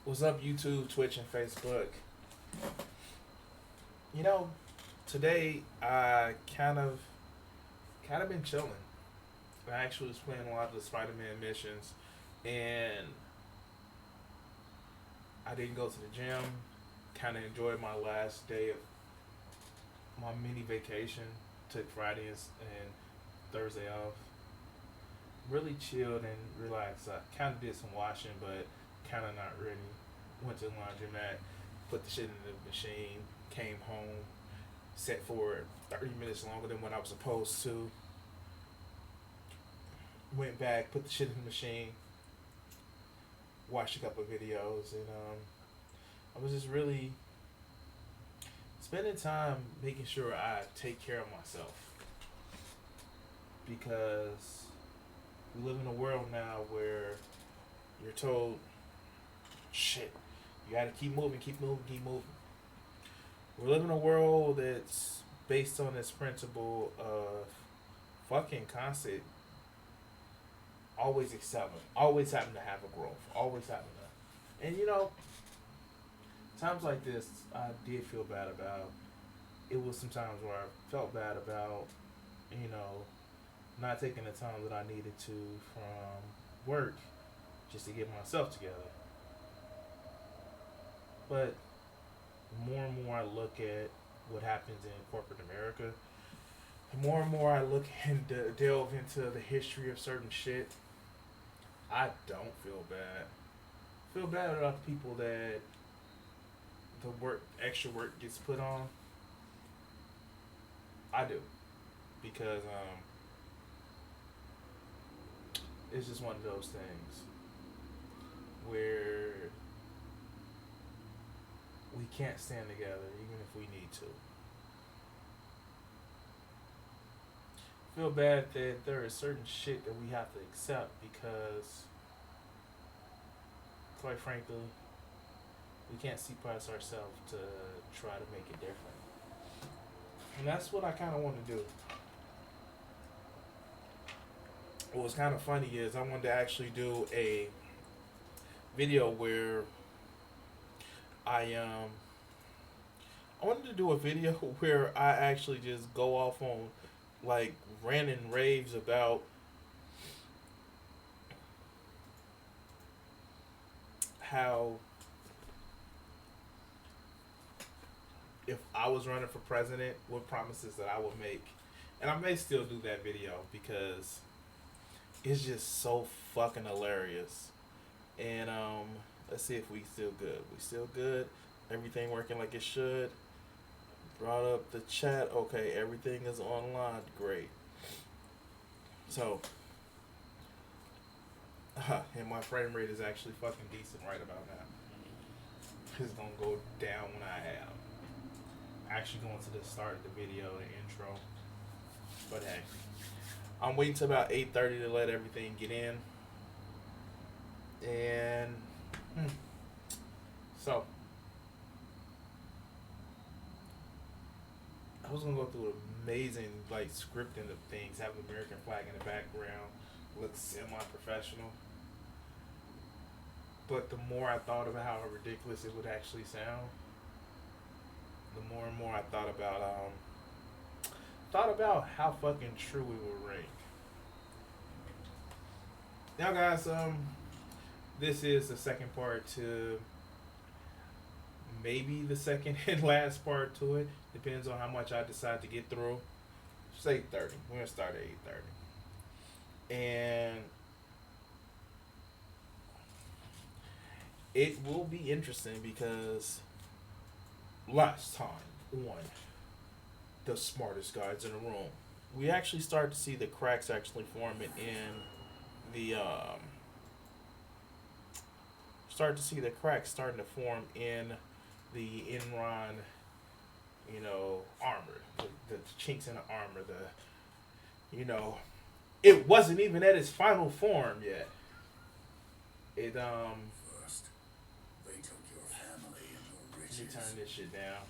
What's up, YouTube, Twitch, and Facebook? You know, today I kind of been chilling. I actually was playing a lot of the Spider-Man missions, and I didn't go to the gym. Kind of enjoyed my last day of my mini vacation. Took Friday and Thursday off. Really chilled and relaxed. I kind of did some washing, but kind of not ready. Went to the laundromat, put the shit in the machine, came home, set for 30 minutes longer than what I was supposed to. Went back, put the shit in the machine, watched a couple of videos, and I was just really spending time making sure I take care of myself because we live in a world now where you're told, shit, you gotta keep moving, keep moving, keep moving. We live in a world that's based on this principle of fucking constant, always excelling, always having to have a growth, always having to. And times like this, I did feel bad about. It was some times where I felt bad about, you know, not taking the time that I needed to from work just to get myself together. But the more and more I look at what happens in corporate America, the more and more I look and delve into the history of certain shit, I don't feel bad. I feel bad about the people that the extra work gets put on. I do because it's just one of those things where we can't stand together even if we need to. Feel bad that there is certain shit that we have to accept because, quite frankly, we can't see past ourselves to try to make it different. And that's what I kind of want to do. What was kind of funny is I wanted to actually do a video where I wanted to do a video where I actually just go off on like rant and raves about how if I was running for president, what promises that I would make. And I may still do that video because it's just so fucking hilarious. And let's see if we still good. We still good. Everything working like it should. Brought up the chat. Okay, everything is online. Great. So, and my frame rate is actually fucking decent right about now. It's gonna go down when I have. Actually going to the start of the video, the intro. But hey, I'm waiting till about 8:30 to let everything get in. And so I was gonna go through amazing like scripting of things, have an American flag in the background, look semi-professional. But the more I thought about how ridiculous it would actually sound, the more and more I thought about how fucking true it would ring. Now, guys, this is the second part to maybe the second and last part to it. Depends on how much I decide to get through. It's 8:30. We're gonna start at 8:30, and it will be interesting because last time on the smartest guys in the room, we actually start to see the cracks actually forming in the start to see the cracks starting to form in the Enron, armor, the chinks in the armor, it wasn't even at its final form yet. It First, they took your family and your let me riches. turn this shit down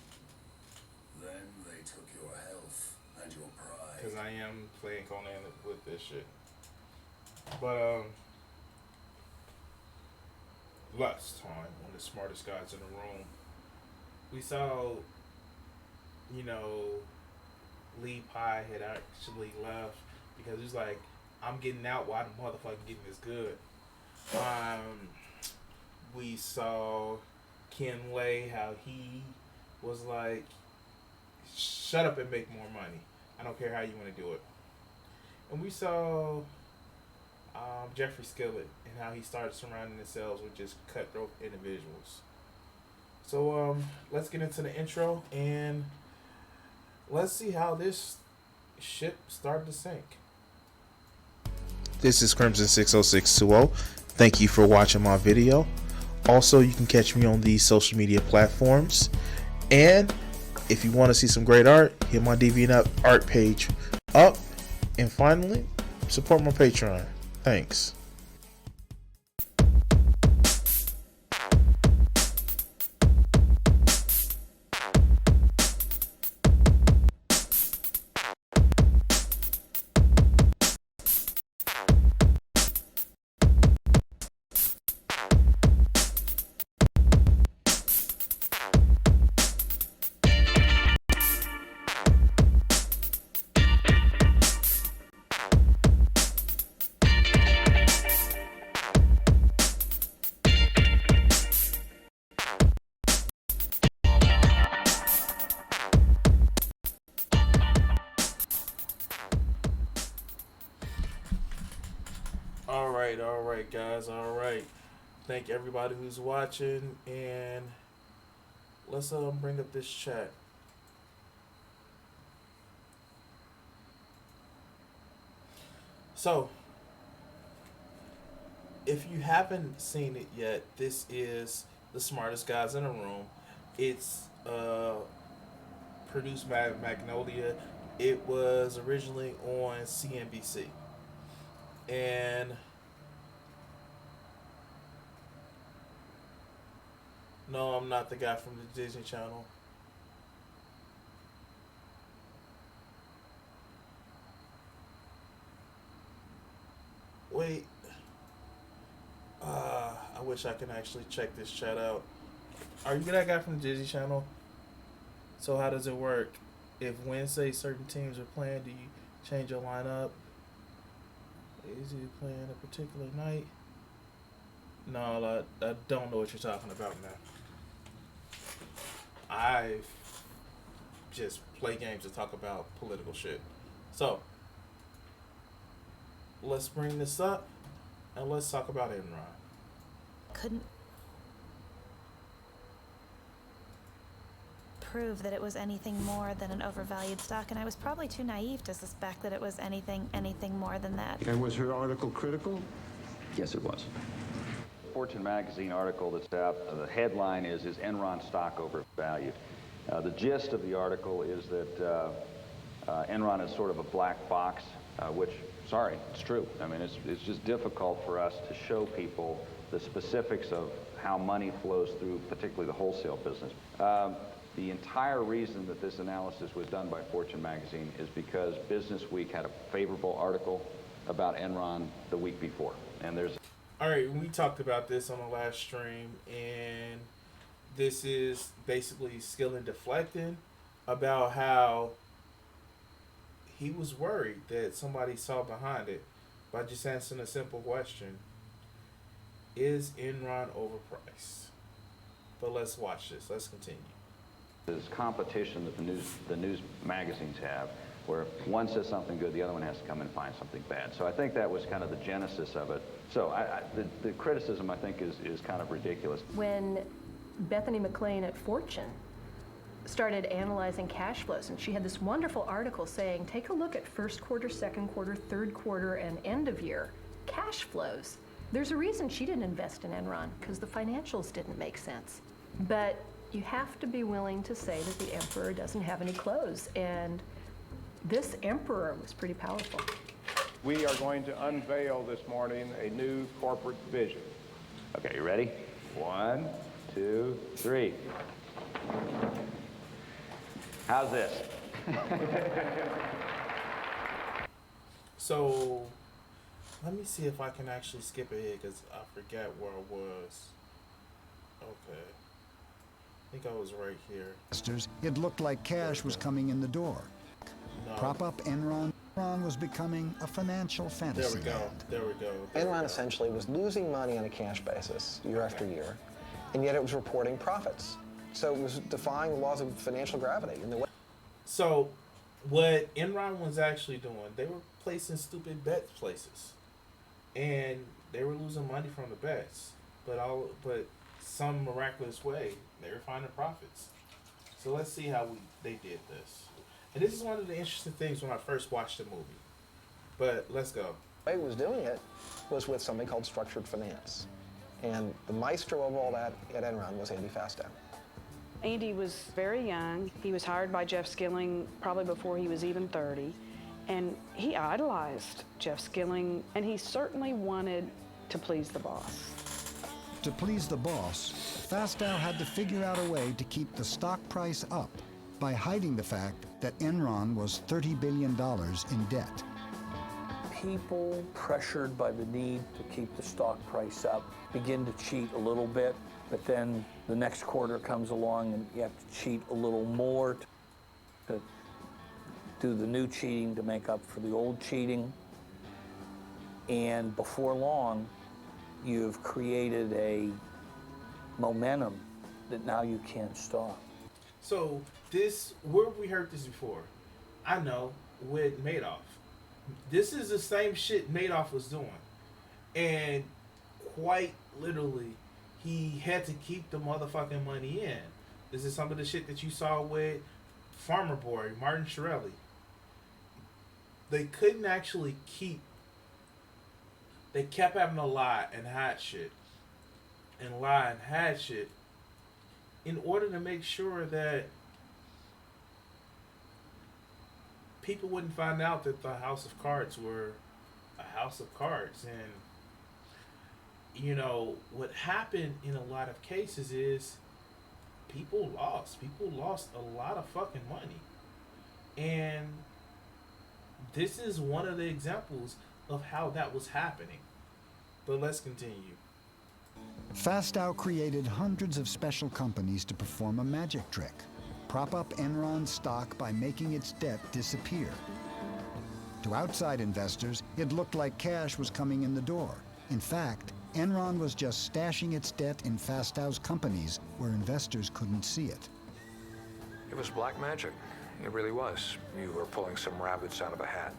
Then they took your health and your pride. because I am playing Conan with this shit. But last time on the smartest guys in the room, we saw, you know, Lee Pie had actually left because he was like, I'm getting out while the motherfucker getting this good. We saw Ken Lay, how he was like, shut up and make more money. I don't care how you want to do it. And we saw Jeffrey Skillett and how he started surrounding himself with just cutthroat individuals. So let's get into the intro and let's see how this ship started to sink. This is Crimson 60620. Thank you for watching my video. Also, you can catch me on these social media platforms. And if you want to see some great art, hit my DeviantArt art page up. And finally, support my Patreon. Thanks. All right, guys. All right. Thank everybody who's watching, and let's bring up this chat. So, if you haven't seen it yet, this is the smartest guys in the room. It's produced by Magnolia. It was originally on CNBC, and no, I'm not the guy from the Disney Channel. Wait. I wish I can actually check this chat out. Are you that guy from the Disney Channel? So how does it work? If Wednesday certain teams are playing, do you change your lineup? Is he playing a particular night? No, I don't know what you're talking about, man. I just play games to talk about political shit. So, let's bring this up and let's talk about Enron. Couldn't prove that it was anything more than an overvalued stock, and I was probably too naive to suspect that it was anything more than that. And was her article critical? Yes, it was. Fortune magazine article that's out, the headline is Enron stock overvalued? The gist of the article is that Enron is sort of a black box, which, sorry, it's true. I mean, it's just difficult for us to show people the specifics of how money flows through, particularly the wholesale business. The entire reason that this analysis was done by Fortune magazine is because Business Week had a favorable article about Enron the week before. And there's... All right, we talked about this on the last stream, and this is basically Skilling deflecting about how he was worried that somebody saw behind it by just answering a simple question. Is Enron overpriced? But let's watch this. Let's continue. There's competition that the news magazines have, where one says something good, the other one has to come and find something bad. So I think that was kind of the genesis of it. So the criticism, I think, is kind of ridiculous. When Bethany McLean at Fortune started analyzing cash flows, and she had this wonderful article saying, take a look at first quarter, second quarter, third quarter, and end of year cash flows. There's a reason she didn't invest in Enron, because the financials didn't make sense. But you have to be willing to say that the emperor doesn't have any clothes, and this emperor was pretty powerful. We are going to unveil this morning a new corporate vision. Okay, you ready? 1, 2, 3. How's this? So, let me see if I can actually skip ahead because I forgot where I was. think I was right here. Investors, it looked like cash was coming in the door. No. Prop up Enron. Enron was becoming a financial fantasy There we go. land. There we go. Enron essentially was losing money on a cash basis year after year, and yet it was reporting profits. So it was defying the laws of financial gravity. And So what Enron was actually doing, they were placing stupid bets places, and they were losing money from the bets. But some miraculous way, they were finding profits. So let's see how they did this. And this is one of the interesting things when I first watched the movie. But let's go. the way it was doing it was with something called structured finance. And the maestro of all that at Enron was Andy Fastow. Andy was very young. He was hired by Jeff Skilling probably before he was even 30. And he idolized Jeff Skilling, and he certainly wanted to please the boss. To please the boss, Fastow had to figure out a way to keep the stock price up by hiding the fact that Enron was $30 billion in debt. People pressured by the need to keep the stock price up begin to cheat a little bit, but then the next quarter comes along and you have to cheat a little more to do the new cheating to make up for the old cheating. And before long, you've created a momentum that now you can't stop. So where have we heard this before? I know, with Madoff. This is the same shit Madoff was doing. And quite literally, he had to keep the motherfucking money in. This is some of the shit that you saw with Farmer Boy, Martin Shkreli. They couldn't actually keep... They kept having to lie and hide shit. And lie and hide shit in order to make sure that people wouldn't find out that the House of Cards were a house of cards. And, you know, what happened in a lot of cases is people lost. People lost a lot of fucking money. And this is one of the examples of how that was happening. But let's continue. Fastow created hundreds of special companies to perform a magic trick. Prop up Enron's stock by making its debt disappear. To outside investors, it looked like cash was coming in the door. In fact, Enron was just stashing its debt in Fastow's companies where investors couldn't see it. It was black magic. It really was. You were pulling some rabbits out of a hat.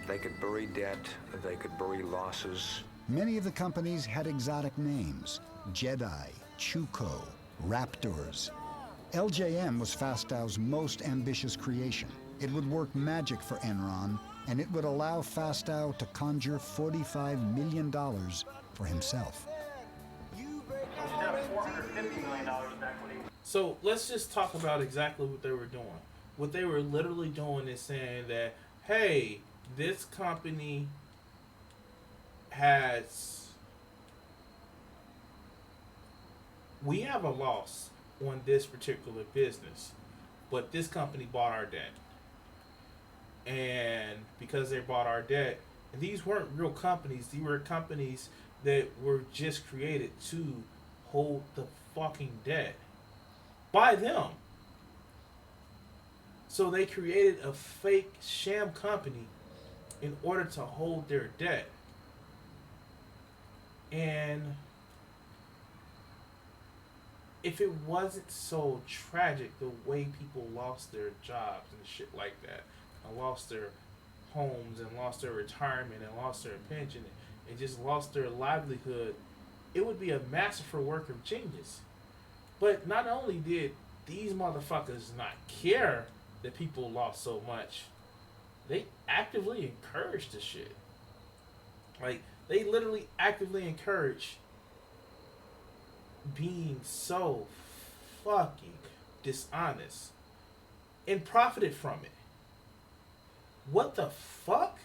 They could bury debt, they could bury losses. Many of the companies had exotic names: Jedi, Chuko, Raptors. LJM was Fastow's most ambitious creation. It would work magic for Enron, and it would allow Fastow to conjure $45 million for himself. So let's just talk about exactly what they were doing. What they were literally doing is saying that, hey, this company we have a loss on this particular business, but this company bought our debt. And because they bought our debt, and these weren't real companies, these were companies that were just created to hold the fucking debt by them. So they created a fake sham company in order to hold their debt. And if it wasn't so tragic the way people lost their jobs and shit like that, and lost their homes and lost their retirement and lost their pension and just lost their livelihood, it would be a masterful work of genius. But not only did these motherfuckers not care that people lost so much, they actively encouraged the shit. Like, they literally actively encourage being so fucking dishonest and profited from it. What the fuck?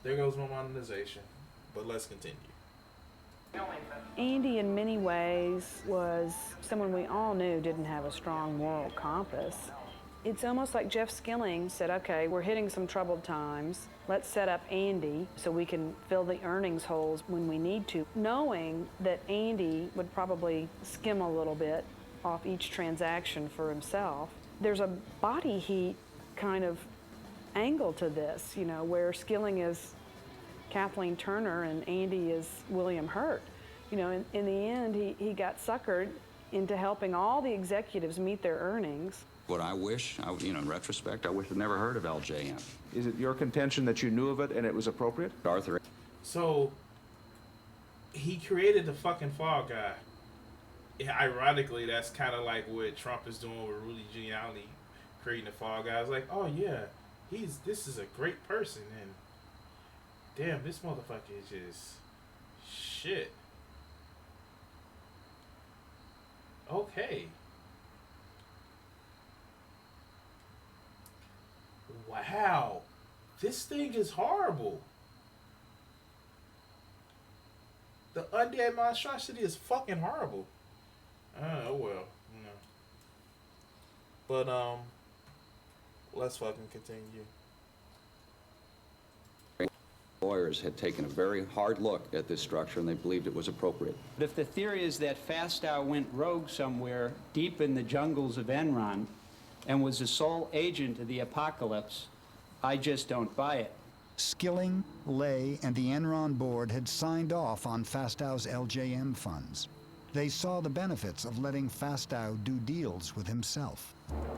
There goes my monetization. But let's continue. Andy, in many ways, was someone we all knew didn't have a strong moral compass. It's almost like Jeff Skilling said, okay, we're hitting some troubled times. Let's set up Andy so we can fill the earnings holes when we need to, knowing that Andy would probably skim a little bit off each transaction for himself. There's a body heat kind of angle to this, you know, where Skilling is Kathleen Turner and Andy is William Hurt. You know, in the end, he got suckered into helping all the executives meet their earnings. What I wish, in retrospect, I wish I'd never heard of LJM. Is it your contention that you knew of it and it was appropriate? Arthur. So, he created the fucking Fall Guy. Yeah, ironically, that's kind of like what Trump is doing with Rudy Giuliani, creating the Fall Guy. It's like, oh yeah, this is a great person, and damn, this motherfucker is just shit. Okay. Wow. This thing is horrible. The undead monstrosity is fucking horrible. Oh well, you know. But let's fucking continue. Lawyers had taken a very hard look at this structure and they believed it was appropriate. But if the theory is that Fastow went rogue somewhere deep in the jungles of Enron and was the sole agent of the apocalypse, I just don't buy it. Skilling, Lay, and the Enron board had signed off on Fastow's LJM funds. They saw the benefits of letting Fastow do deals with himself.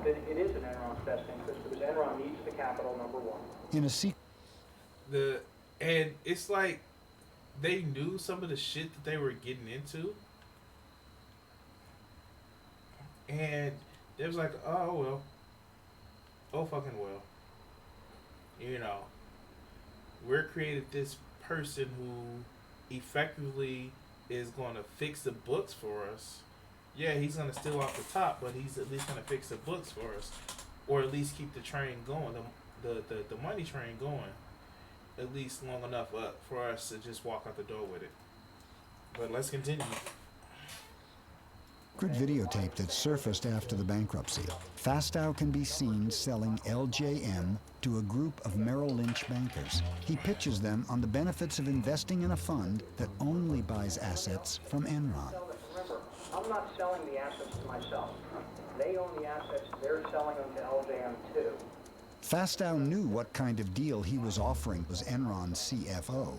It is in Enron's best interest because Enron needs the capital, number one. In a secret. And it's like they knew some of the shit that they were getting into. And they was like, oh well. Oh fucking well. You know. We're created this person who effectively is going to fix the books for us. Yeah, he's going to steal off the top, but he's at least going to fix the books for us. Or at least keep the train going, the money train going. At least long enough for us to just walk out the door with it. But let's continue. Videotape that surfaced after the bankruptcy. Fastow can be seen selling LJM to a group of Merrill Lynch bankers. He pitches them on the benefits of investing in a fund that only buys assets from Enron. Remember, I'm not selling the assets to myself. They own the assets, they're selling them to LJM too. Fastow knew what kind of deal he was offering was Enron's CFO.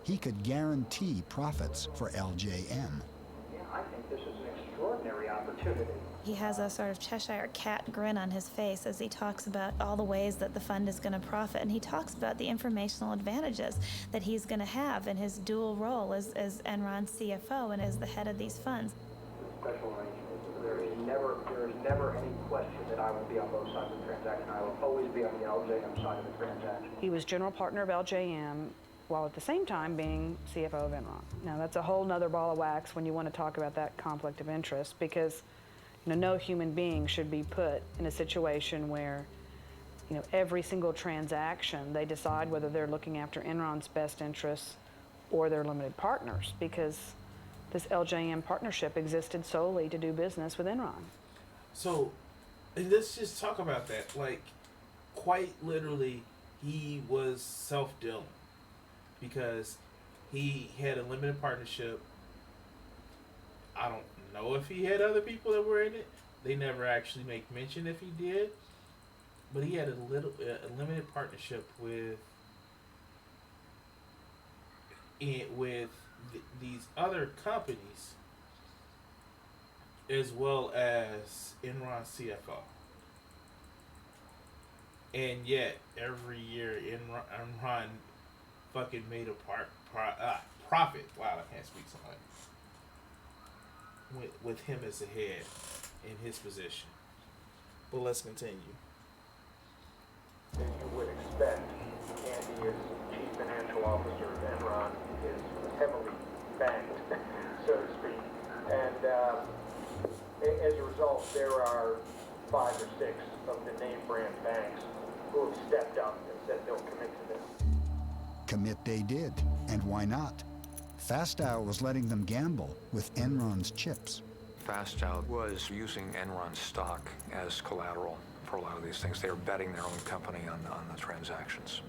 He could guarantee profits for LJM. Yeah, I think this is an extraordinary opportunity. He has a sort of Cheshire cat grin on his face as he talks about all the ways that the fund is going to profit, and he talks about the informational advantages that he's going to have in his dual role as Enron's CFO and as the head of these funds. Special arrangement. There is never any question that I will be on both sides of the transaction. I will always be on the LJM side of the transaction. He was general partner of LJM while at the same time being CFO of Enron. Now that's a whole nother ball of wax when you want to talk about that conflict of interest, because no human being should be put in a situation where every single transaction they decide whether they're looking after Enron's best interests or their limited partners, because this LJM partnership existed solely to do business with Enron. So, and let's just talk about that. Like, quite literally, he was self-dealing because he had a limited partnership. I don't know if he had other people that were in it. They never actually make mention if he did. But he had a limited partnership with these other companies, as well as Enron CFO. And yet, every year, Enron fucking made a profit. Wow, I can't speak so much. With him as the head in his position. But let's continue. As you would expect, Andy is chief financial officer of Enron, is heavily banked, so to speak. And as a result, there are 5 or 6 of the name brand banks who have stepped up and said they'll commit to this. Commit they did, and why not? Fastow was letting them gamble with Enron's chips. Fastow was using Enron stock as collateral for a lot of these things. They are betting their own company on the transactions.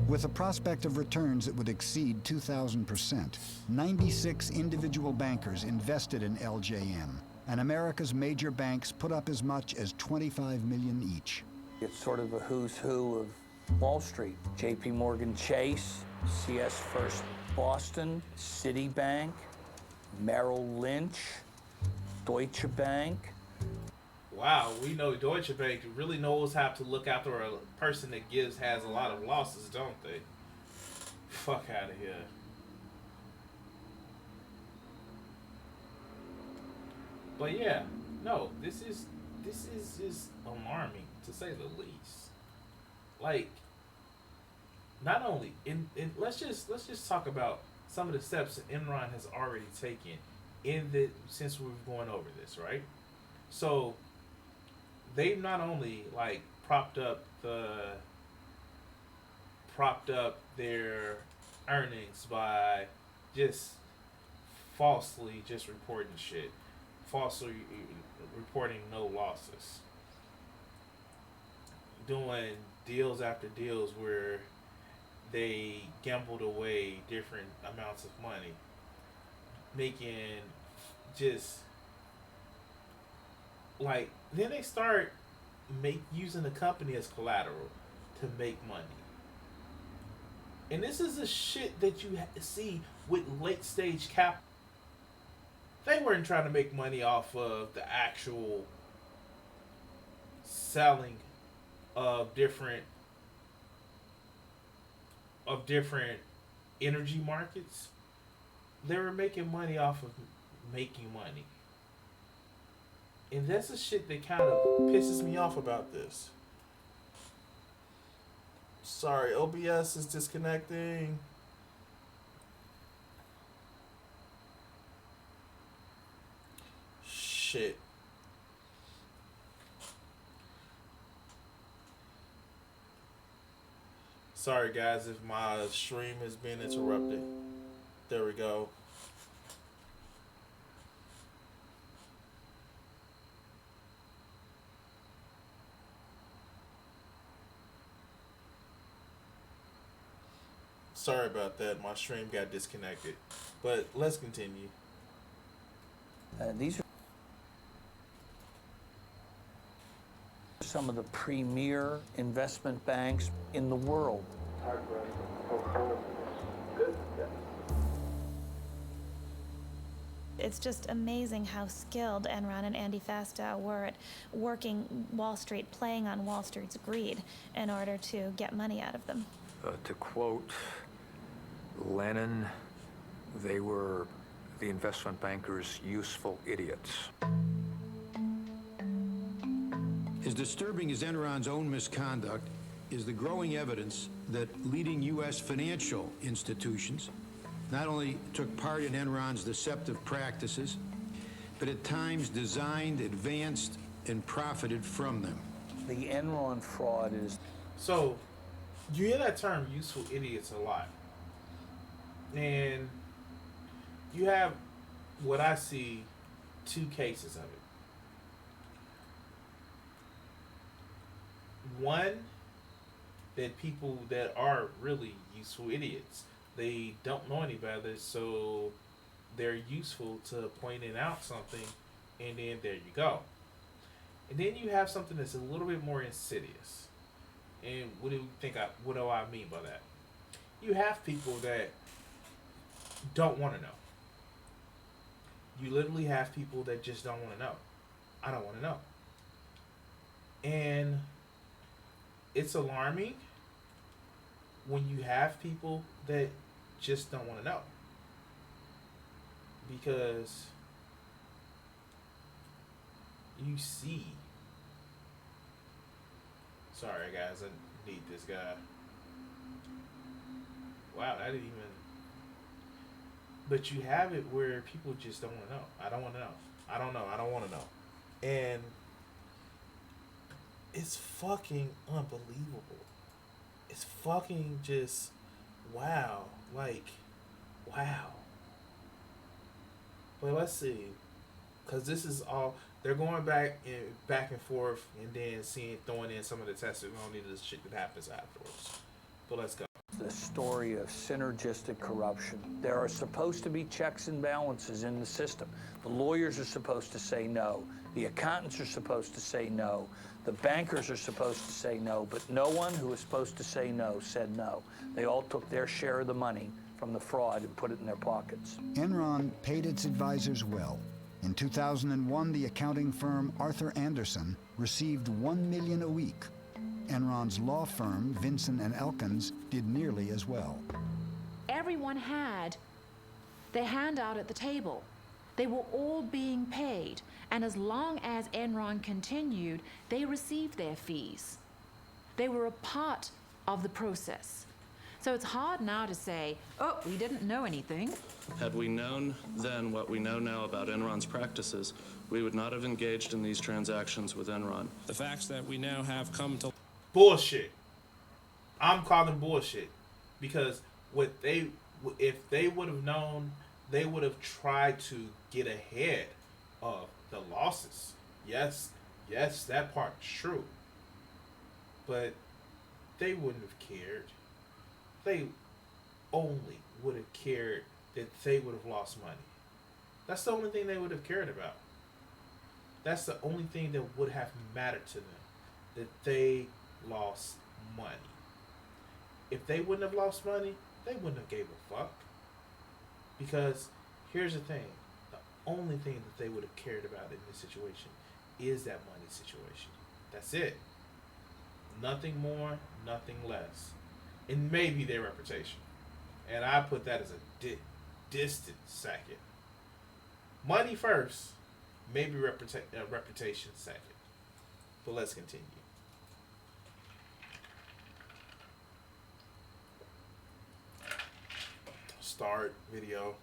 With a prospect of returns that would exceed 2,000%, 96 individual bankers invested in LJM, and America's major banks put up as much as $25 million each. It's sort of a who's who of Wall Street. J.P. Morgan Chase, CS First Boston, Citibank, Merrill Lynch, Deutsche Bank. Wow, we know Deutsche Bank really knows how to look after a person that has a lot of losses, don't they? Fuck out of here. But yeah, no, this is just alarming to say the least. Like, not only let's just talk about some of the steps that Enron has already taken since we've gone over this, right? So they've not only like propped up their earnings by just falsely just reporting shit, falsely reporting no losses, doing deals after deals where they gambled away different amounts of money, making just like, then they start using the company as collateral to make money. And this is the shit that you see with late stage cap. They weren't trying to make money off of the actual selling of different energy markets. They were making money off of making money. And that's the shit that kind of pisses me off about this. Sorry, OBS is disconnecting. Shit. Sorry guys if my stream has been interrupted. There we go. Sorry about that. My stream got disconnected. But let's continue. These are some of the premier investment banks in the world. It's just amazing how skilled Enron and Andy Fastow were at working Wall Street, playing on Wall Street's greed in order to get money out of them. To quote Lenin, they were the investment bankers' useful idiots. As disturbing as Enron's own misconduct is the growing evidence that leading U.S. financial institutions not only took part in Enron's deceptive practices, but at times designed, advanced, and profited from them. The Enron fraud is... So, you hear that term useful idiots a lot. And you have what I see, two cases of it. One, that people that are really useful idiots, they don't know any better, so they're useful to pointing out something, and then there you go. And then you have something that's a little bit more insidious. And what do I mean by that? You have people that don't want to know. You literally have people that just don't want to know. I don't want to know. And it's alarming when you have people that just don't want to know. Because you see... Sorry guys, I need this guy. Wow, I didn't even... But you have it where people just don't want to know. I don't want to know. I don't know. I don't want to know. And it's fucking unbelievable. It's fucking just wow. Like, wow. But let's see. because this is all they're going back and forth, and then throwing in some of the testimony of the shit that happens afterwards. But let's go. The story of synergistic corruption. There are supposed to be checks and balances in the system. The lawyers are supposed to say no. The accountants are supposed to say no. The bankers are supposed to say no, but no one who was supposed to say no said no. They all took their share of the money from the fraud and put it in their pockets. Enron paid its advisors well. In 2001, the accounting firm Arthur Anderson received $1 million a week. Enron's law firm, Vinson & Elkins, did nearly as well. Everyone had their hand out at the table. They were all being paid, and as long as Enron continued, they received their fees. They were a part of the process. So it's hard now to say, oh, we didn't know anything. Had we known then what we know now about Enron's practices, we would not have engaged in these transactions with Enron. The facts that we now have come to... Bullshit. I'm calling bullshit. Because if they would have known, they would have tried to get ahead of the losses. Yes, that part is true. But they wouldn't have cared. They only would have cared that they would have lost money. That's the only thing they would have cared about. That's the only thing that would have mattered to them. That they lost money. If they wouldn't have lost money, they wouldn't have gave a fuck. Because here's the thing. The only thing that they would have cared about in this situation is that money situation. That's it. Nothing more, nothing less. And maybe their reputation. And I put that as a distant second. Money first, maybe reputation second. But let's continue. Start video.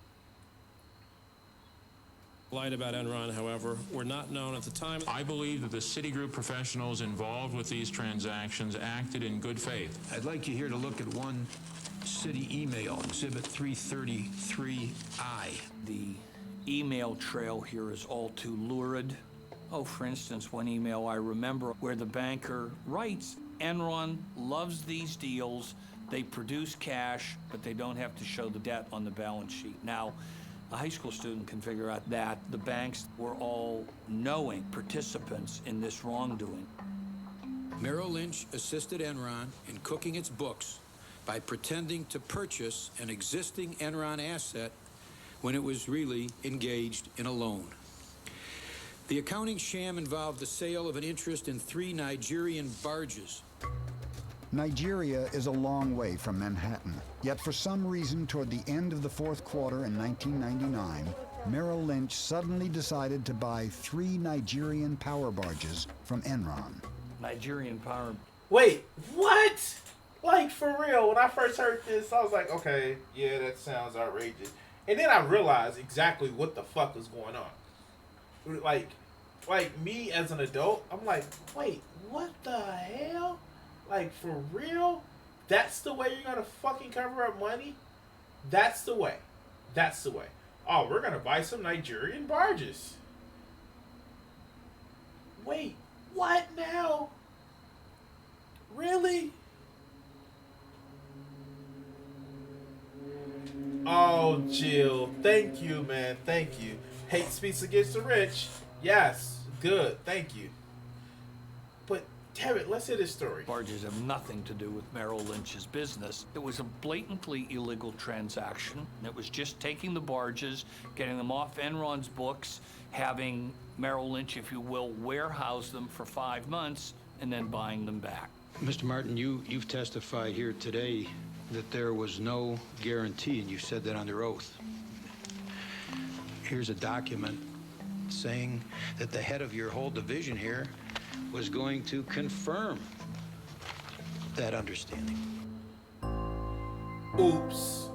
Light about Enron, however, were not known at the time. I believe that the Citigroup professionals involved with these transactions acted in good faith. I'd like you here to look at one Citi email, Exhibit 333I. The email trail here is all too lurid. Oh, for instance, one email I remember where the banker writes, Enron loves these deals. They produce cash, but they don't have to show the debt on the balance sheet. Now, a high school student can figure out that the banks were all knowing participants in this wrongdoing. Merrill Lynch assisted Enron in cooking its books by pretending to purchase an existing Enron asset when it was really engaged in a loan. The accounting sham involved the sale of an interest in 3 Nigerian barges. Nigeria is a long way from Manhattan, yet for some reason toward the end of the fourth quarter in 1999, Merrill Lynch suddenly decided to buy 3 Nigerian power barges from Enron. Nigerian power... Wait, what? Like, for real, when I first heard this, I was like, okay, yeah, that sounds outrageous. And then I realized exactly what the fuck was going on. Like me as an adult, I'm like, wait, what the hell? Like, for real? That's the way you're gonna fucking cover up money? That's the way. That's the way. Oh, we're gonna buy some Nigerian barges. Wait, what now? Really? Oh, Jill. Thank you, man. Thank you. Hate speaks against the rich. Yes. Good. Thank you. But, damn it, let's hear this story. Barges have nothing to do with Merrill Lynch's business. It was a blatantly illegal transaction. It was just taking the barges, getting them off Enron's books, having Merrill Lynch, if you will, warehouse them for 5 months, and then buying them back. Mr. Martin, you've testified here today that there was no guarantee, and you said that under oath. Here's a document saying that the head of your whole division here was going to confirm that understanding. Oops.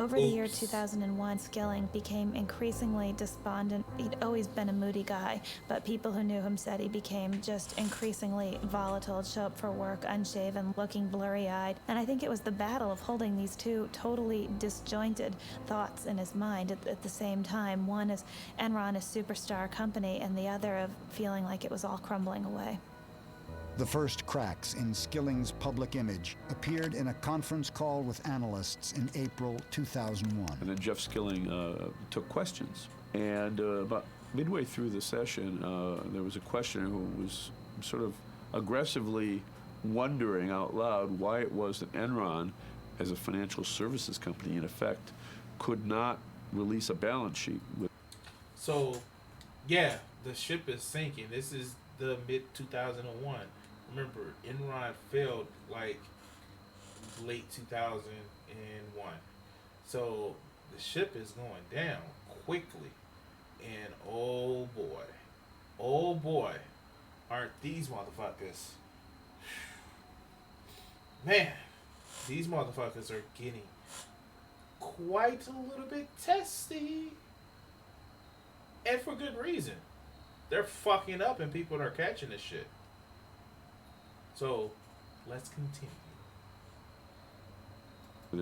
Over the year 2001, Skilling became increasingly despondent. He'd always been a moody guy, but people who knew him said he became just increasingly volatile. He'd show up for work unshaven, looking blurry-eyed. And I think it was the battle of holding these two totally disjointed thoughts in his mind at the same time. One is Enron, a superstar company, and the other of feeling like it was all crumbling away. The first cracks in Skilling's public image appeared in a conference call with analysts in April 2001. And then Jeff Skilling took questions. And about midway through the session, there was a questioner who was sort of aggressively wondering out loud why it was that Enron, as a financial services company, in effect, could not release a balance sheet. So, yeah, the ship is sinking. This is the mid-2001. Remember, Enron failed like late 2001. So the ship is going down quickly. And oh boy, aren't these motherfuckers. Man, these motherfuckers are getting quite a little bit testy. And for good reason. They're fucking up and people are catching this shit. So, let's continue.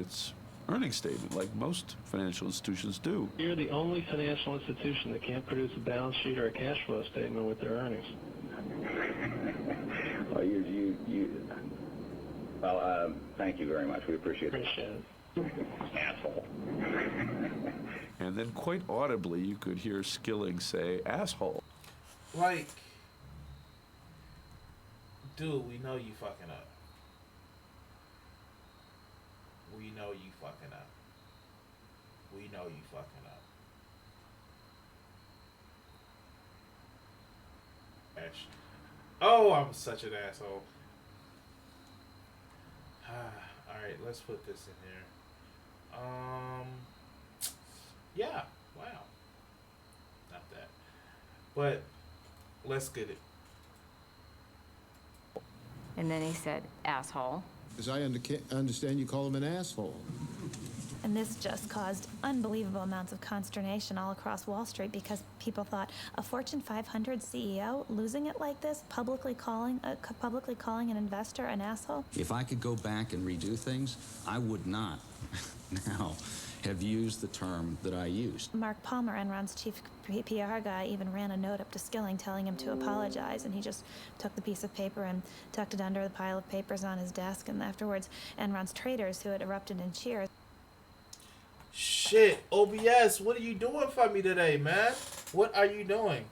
Its earnings statement, like most financial institutions do. You're the only financial institution that can't produce a balance sheet or a cash flow statement with their earnings. Well, thank you very much. We appreciate it. Appreciate it. Asshole. And then quite audibly, you could hear Skilling say, asshole. Like, dude, we know you fucking up. We know you fucking up. We know you fucking up. Ash. Oh, I'm such an asshole. Alright, let's put this in there. Yeah, wow. Not that. But let's get it. And then he said, asshole. As I understand, you call him an asshole. And this just caused unbelievable amounts of consternation all across Wall Street because people thought a Fortune 500 CEO losing it like this, publicly calling an investor an asshole. If I could go back and redo things, I would not now have used the term that I used. Mark Palmer, Enron's chief PR guy, even ran a note up to Skilling telling him to apologize, and he just took the piece of paper and tucked it under the pile of papers on his desk, and afterwards Enron's traders, who had erupted in cheers. Shit, OBS, what are you doing for me today, man? What are you doing?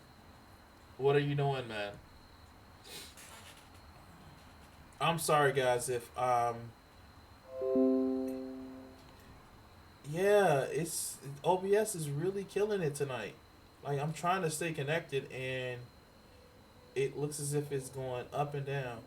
What are you doing, man? I'm sorry, guys, if, yeah, OBS is really killing it tonight. Like, I'm trying to stay connected, and it looks as if it's going up and down.